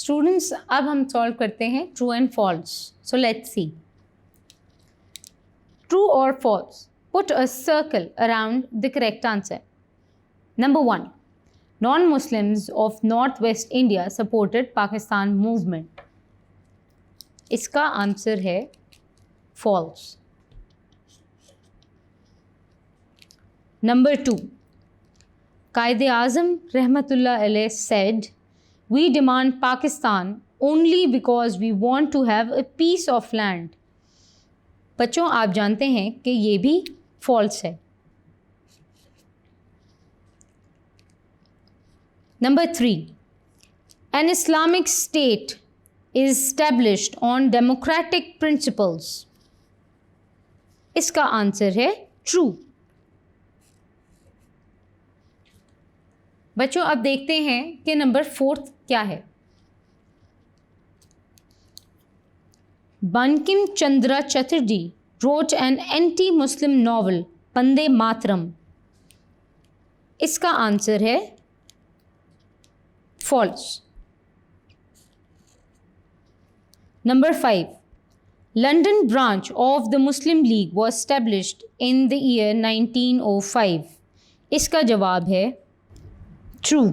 Students अब हम solve करते हैं true and false. So let's see. True और false. Put a circle around the correct answer. Number 1. Non-Muslims of Northwest India supported Pakistan movement. इसका answer है false. Number 2. Quaid-e-Azam Rahmatullah Alayh said, "We demand Pakistan only because we want to have a piece of land." बच्चों आप जानते हैं कि ये भी false है. Number 3. An Islamic state is established on democratic principles. इसका आंसर है true. बच्चों अब देखते हैं कि नंबर 4 क्या है. Bankim Chandra Chatterjee wrote an anti-Muslim novel Vande Mataram. इसका आंसर है false. Number 5. London branch of the Muslim League was established in the year 1905. इसका जवाब है true.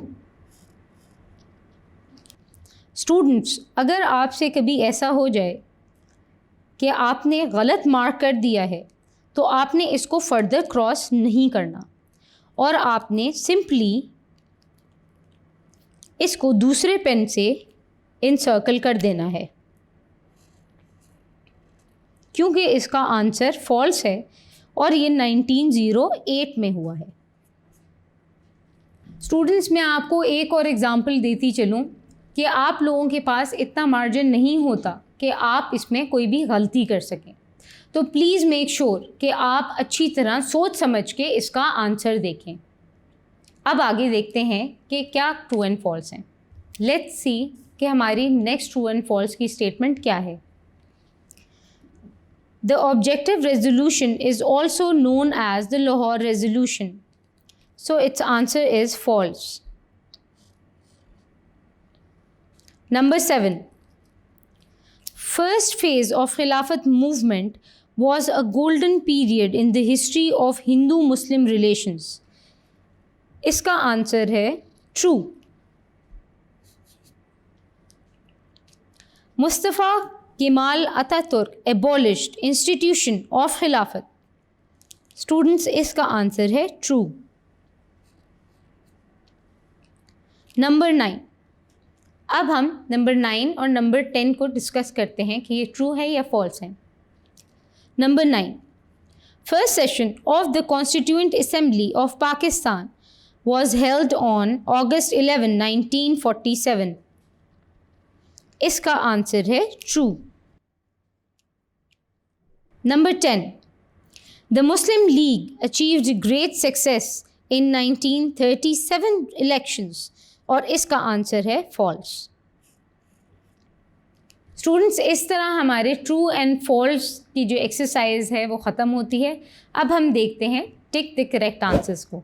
Students, अगर आपसे कभी ऐसा हो जाए कि आपने गलत मार्क कर दिया है तो आपने इसको फर्दर क्रॉस नहीं करना और आपने सिंपली इसको दूसरे पेन से इनसर्कल कर देना है क्योंकि इसका आंसर फॉल्स है और ये 1908 में हुआ है. स्टूडेंट्स मैं आपको एक और एग्जांपल देती चलूँ कि आप लोगों के पास इतना मार्जिन नहीं होता कि आप इसमें कोई भी गलती कर सकें, तो प्लीज़ मेक श्योर कि आप अच्छी तरह सोच समझ के इसका आंसर देखें. अब आगे देखते हैं कि क्या ट्रू एंड फॉल्स हैं. लेट्स सी कि हमारी नेक्स्ट ट्रू एंड फॉल्स की स्टेटमेंट क्या है. The objective resolution is also known as the Lahore resolution. So its answer is false. Number 7. First phase of Khilafat movement was a golden period in the history of Hindu-Muslim relations. इसका answer है true. Mustafa Kemal Ataturk abolished institution of खिलाफत. Students इसका answer है true. Number 9. अब हम number 9 और number 10 को discuss करते हैं कि ये ट्रू है या फॉल्स है. Number 9. First session of the Constituent Assembly of Pakistan was held on August 11, 1947. इसका आंसर है true. Number 10. The Muslim League achieved great success in 1937 elections. और इसका आंसर है false. स्टूडेंट्स इस तरह हमारे ट्रू एंड फॉल्स की जो एक्सरसाइज है वो ख़त्म होती है. अब हम देखते हैं टिक द करेक्ट आंसर्स को.